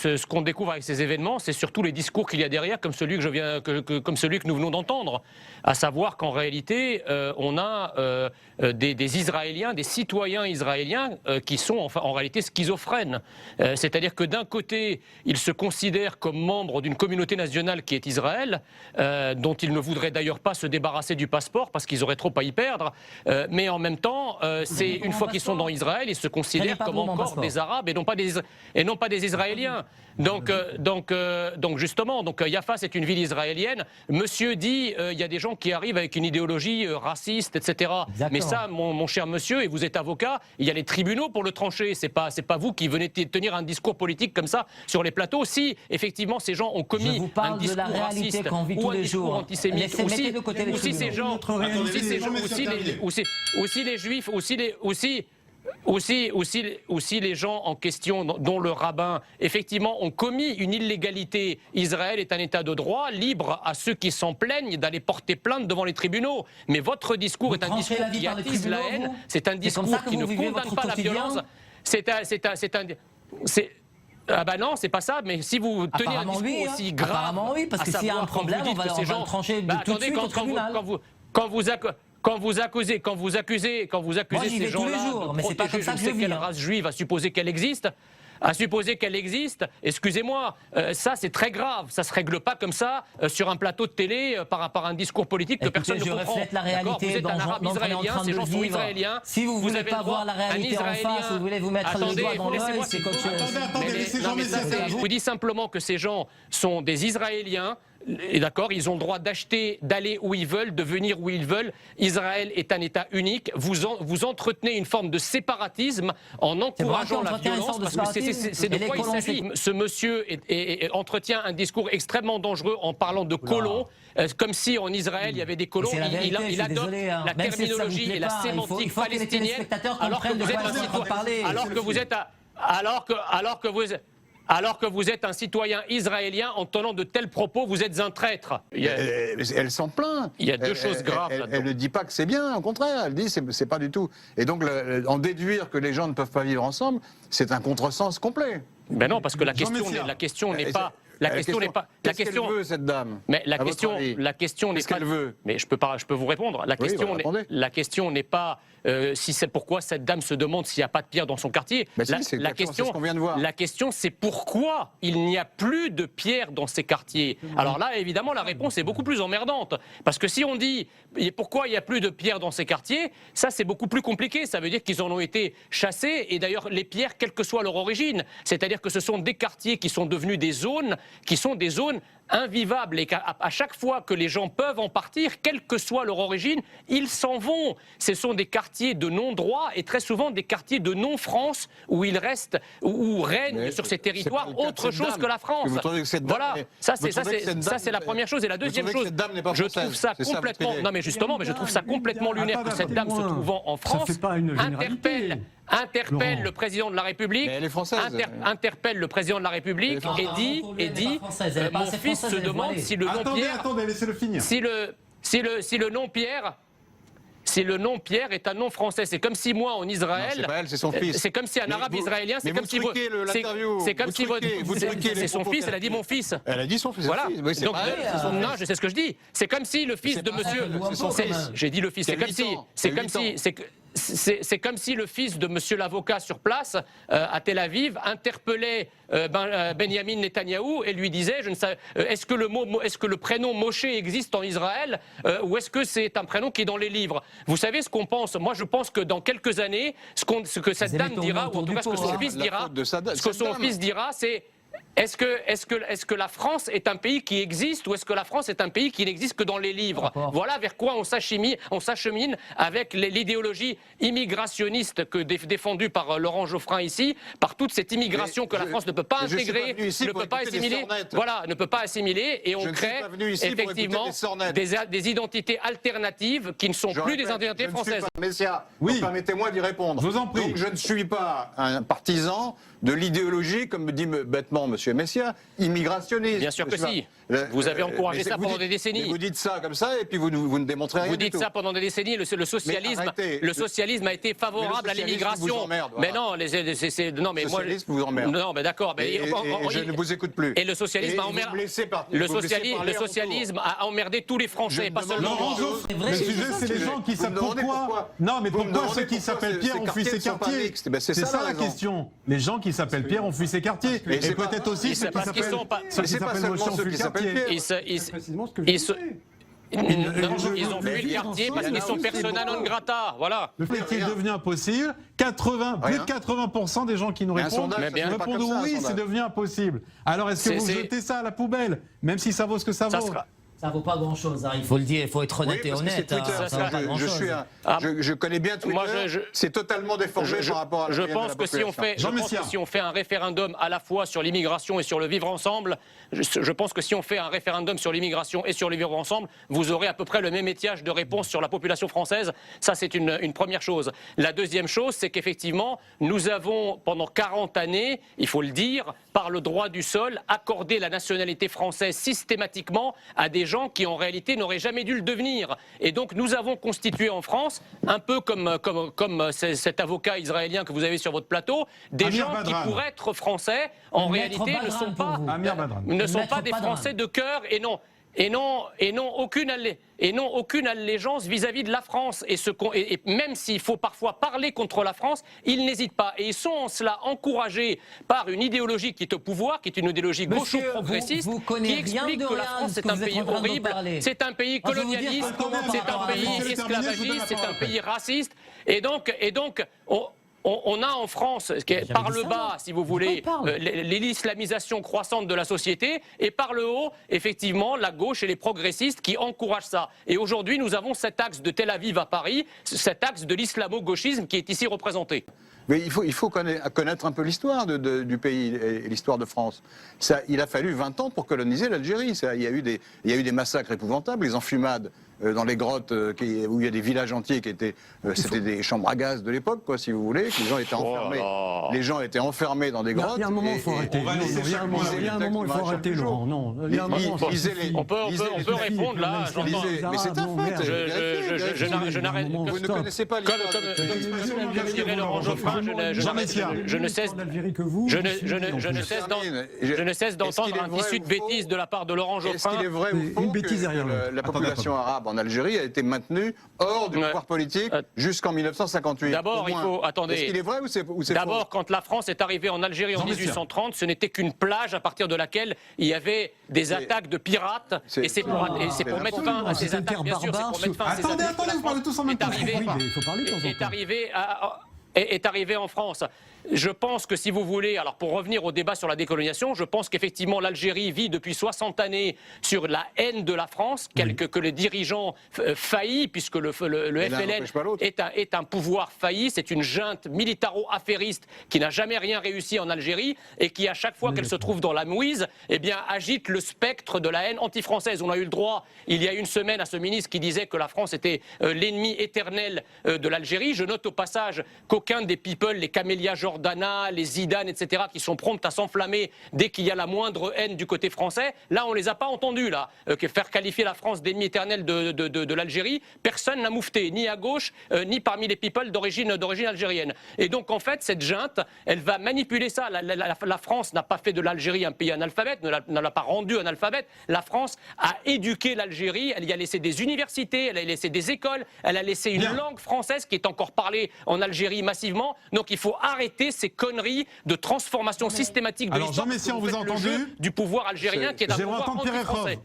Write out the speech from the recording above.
ce qu'on découvre avec ces événements, c'est surtout les discours qu'il y a derrière, comme celui que nous venons d'entendre, à savoir qu'en réalité, on a des Israéliens, des citoyens israéliens qui sont en réalité schizophrènes. C'est-à-dire que d'un côté, ils se considèrent comme membres d'une communauté nationale qui est Israël, dont ils ne voudraient d'ailleurs pas se débarrasser du passeport parce qu'ils auraient trop à y perdre, mais en même temps, c'est une fois qu'ils sont dans Israël, ils se considèrent comme encore des Arabes et non pas des Israéliens. Donc justement, Yafa c'est une ville israélienne. Monsieur dit il y a des gens qui arrivent avec une idéologie raciste, etc. Exactement. Mais ça, mon cher monsieur, et vous êtes avocat, il y a les tribunaux pour le trancher. C'est pas vous qui venez tenir un discours politique comme ça sur les plateaux. Si effectivement ces gens ont commis un discours raciste ou un discours antisémite, aussi ces gens, aussi les juifs, aussi les gens en question, dont le rabbin, effectivement, ont commis une illégalité. Israël est un État de droit, libre à ceux qui s'en plaignent d'aller porter plainte devant les tribunaux. Mais votre discours est un discours qui attise la haine, c'est un discours qui ne condamne pas la violence. Ah bah non, c'est pas ça, mais si vous tenez un discours aussi grave... Apparemment oui, parce que s'il y a un problème, on va le trancher tout de suite au tribunal. Quand vous accusez ces gens-là de protéger je ne sais quelle race juive, à supposer qu'elle existe, excusez-moi, ça c'est très grave, ça se règle pas comme ça sur un plateau de télé par rapport à un discours politique que personne ne comprend. Reflète la réalité. Vous êtes un arabe israélien, ces gens sont israéliens. Si vous voulez pas voir la réalité en face, vous voulez vous mettre le doigt dans l'œil, c'est quelque chose. Je vous dis simplement que ces gens sont des Israéliens. Et d'accord, ils ont le droit d'aller où ils veulent, de venir où ils veulent. Israël est un État unique. Vous entretenez une forme de séparatisme en encourageant la violence, parce que c'est de quoi il s'agit. Ce monsieur entretient un discours extrêmement dangereux en parlant de colons, comme si en Israël il y avait des colons. Il adopte la terminologie et la sémantique palestinienne, alors que vous êtes un citoyen israélien en tenant de tels propos, vous êtes un traître. Elle s'en plaint. Il y a deux choses graves là-dedans. Elle ne dit pas que c'est bien, au contraire, elle dit c'est pas du tout. Et donc en déduire que les gens ne peuvent pas vivre ensemble, c'est un contresens complet. Ben non, parce que la question n'est pas... Qu'est-ce qu'elle veut, cette dame? Mais la question n'est pas... qu'elle veut? Mais je peux vous répondre. La question n'est pas si c'est pourquoi cette dame se demande s'il n'y a pas de pierre dans son quartier. La question, c'est pourquoi il n'y a plus de pierre dans ces quartiers. Alors là, évidemment, la réponse est beaucoup plus emmerdante. Parce que si on dit pourquoi il n'y a plus de pierre dans ces quartiers, ça c'est beaucoup plus compliqué. Ça veut dire qu'ils en ont été chassés. Et d'ailleurs, les pierres, quelle que soit leur origine, c'est-à-dire que ce sont des quartiers qui sont devenus des zones invivables, et qu'à chaque fois que les gens peuvent en partir, quelle que soit leur origine, ils s'en vont. Ce sont des quartiers de non-droit et très souvent des quartiers de non-France où ils restent, où règne sur ces territoires autre chose que la France. Voilà, ça c'est la première chose. Et la deuxième chose, je trouve ça complètement... Non mais justement, je trouve ça complètement lunaire que cette dame se trouvant en France interpelle le président de la République, interpelle le président de la République et dit mon fils se demande si le nom Pierre... Attendez, laissez-le finir. Si le nom Pierre est un nom français, c'est comme si moi en Israël, c'est pas elle, c'est son fils. C'est comme si un arabe israélien, c'est comme si c'est son fils. Elle a dit mon fils. Elle a dit son fils. Voilà. Oui, donc non, je sais ce que je dis. C'est comme si le fils de monsieur. J'ai dit le fils. C'est comme si le fils de monsieur l'avocat sur place à Tel Aviv interpellait Benjamin Netanyahou et lui disait est-ce que le prénom Moshe existe en Israël ou est-ce que c'est un prénom qui est dans les livres? Vous savez ce qu'on pense? Moi je pense que dans quelques années ce que cette dame dira, ou en tout cas ce que son fils dira, c'est est-ce que la France est un pays qui existe ou est-ce que la France est un pays qui n'existe que dans les livres? Voilà vers quoi on s'achemine avec l'idéologie immigrationniste défendue par Laurent Geoffrin ici, par toute cette immigration que la France ne peut pas intégrer, ne peut pas assimiler. Voilà, ne peut pas assimiler, et on crée effectivement des identités alternatives qui ne sont plus des identités françaises. Messia, permettez-moi d'y répondre. Je vous en prie. Donc je ne suis pas un partisan de l'idéologie, comme me dit bêtement M. Messia, immigrationniste. Bien sûr que si. Vous avez encouragé ça pendant des décennies. Vous dites ça comme ça et puis vous ne démontrez rien. Vous dites ça pendant des décennies. Le socialisme a été favorable à l'immigration. Mais non, non, mais moi, vous emmerde. non, mais d'accord. Je ne vous écoute plus. Et le socialisme a emmerdé. Le socialisme a emmerdé tous les Français, pas seulement. Le sujet, c'est les gens qui savent pourquoi. Non, mais pourquoi ceux qui s'appellent Pierre ont fui ces quartiers? C'est ça la question. Les gens qui s'appellent Pierre ont fui ces quartiers. Et peut-être aussi ceux qui s'appellent Motion ont fui le quartier. Ils ont fui le quartier parce qu'ils sont persona non grata, voilà. Le fait qu'il est devenu impossible, plus de 80% des gens qui nous répondent oui, c'est devenu impossible. Alors est-ce que vous jetez ça à la poubelle, même si ça vaut ce que ça vaut? Ça vaut pas grand-chose, hein. Il faut le dire, il faut être honnête et honnête. Je connais bien Twitter, c'est totalement déformé par rapport à la Je pense que si on fait un référendum à la fois sur l'immigration et sur le vivre ensemble, je pense que si on fait un référendum sur l'immigration et sur le vivre ensemble, vous aurez à peu près le même étiage de réponse sur la population française. Ça, c'est une première chose. La deuxième chose, c'est qu'effectivement, nous avons, pendant 40 années, il faut le dire, par le droit du sol, accordé la nationalité française systématiquement à des gens qui en réalité n'auraient jamais dû le devenir. Et donc nous avons constitué en France, un peu comme cet avocat israélien que vous avez sur votre plateau, des Amir gens Badran. qui pourraient être français, en réalité ne sont pas des Français de cœur et n'ont aucune allégeance vis-à-vis de la France. Et même s'il faut parfois parler contre la France, ils n'hésitent pas. Et ils sont en cela encouragés par une idéologie qui est au pouvoir, qui est une idéologie gaucho-progressiste, qui explique que la France c'est un pays horrible, c'est un pays colonialiste, c'est un pays esclavagiste, c'est un pays raciste. Et donc on a en France, par le bas, si vous voulez, l'islamisation croissante de la société, et par le haut, effectivement, la gauche et les progressistes qui encouragent ça. Et aujourd'hui, nous avons cet axe de Tel Aviv à Paris, cet axe de l'islamo-gauchisme qui est ici représenté. Mais il faut connaître un peu l'histoire du pays et l'histoire de France. Il a fallu 20 ans pour coloniser l'Algérie. Il y a eu des massacres épouvantables, les enfumades dans les grottes où il y a des villages entiers qui étaient... C'était des chambres à gaz de l'époque, quoi, si vous voulez. Les gens étaient enfermés. Les gens étaient enfermés dans des grottes. Il y a un moment, il faut arrêter. Il y a un moment, il faut arrêter, Laurent. Non, il y a un moment, on peut répondre là. Mais c'est un fait. Je n'arrête. Vous ne connaissez pas l'histoire. Comme dirait Laurent Geoffrin, je ne cesse d'entendre un tissu de bêtises de la part de Laurent Geoffrin. Est-ce qu'il est vrai ou faux que la population arabe en Algérie a été maintenue hors du pouvoir politique jusqu'en 1958? D'abord, il faut... Attendez. Est-ce qu'il est vrai ou c'est faux? D'abord, quand la France est arrivée en Algérie en 1830, ce n'était qu'une plage à partir de laquelle il y avait des attaques de pirates. Et c'est pour mettre fin à ces attaques, bien sûr. C'est pour mettre fin à ces attaques. Attendez, vous parlez tous en même temps. Il faut parler de temps en temps. Est arrivé en France. Je pense que si vous voulez, alors pour revenir au débat sur la décolonisation, je pense qu'effectivement l'Algérie vit depuis 60 années sur la haine de la France, que les dirigeants faillis, puisque le FLN est un pouvoir failli, c'est une junte militaro-affairiste qui n'a jamais rien réussi en Algérie et qui à chaque fois qu'elle se trouve dans la mouise, eh bien agite le spectre de la haine anti-française. On a eu le droit il y a une semaine à ce ministre qui disait que la France était l'ennemi éternel de l'Algérie. Je note au passage qu'aucun des people, les Camélia Jordana, les Zidane, etc., qui sont promptes à s'enflammer dès qu'il y a la moindre haine du côté français, là, on ne les a pas entendus, là. Faire qualifier la France d'ennemi éternel de l'Algérie, personne n'a moufté, ni à gauche, ni parmi les people d'origine algérienne. Et donc, en fait, cette junte, elle va manipuler ça. La France n'a pas fait de l'Algérie un pays analphabète, ne l'a pas rendu analphabète. La France a éduqué l'Algérie, elle y a laissé des universités, elle a laissé des écoles, elle a laissé une langue française qui est encore parlée en Algérie massivement. Donc, il faut arrêter ces conneries de transformation systématique de l'histoire. Alors, Jean Messia, on vous a entendu. Du pouvoir algérien qui est un pouvoir anti-français.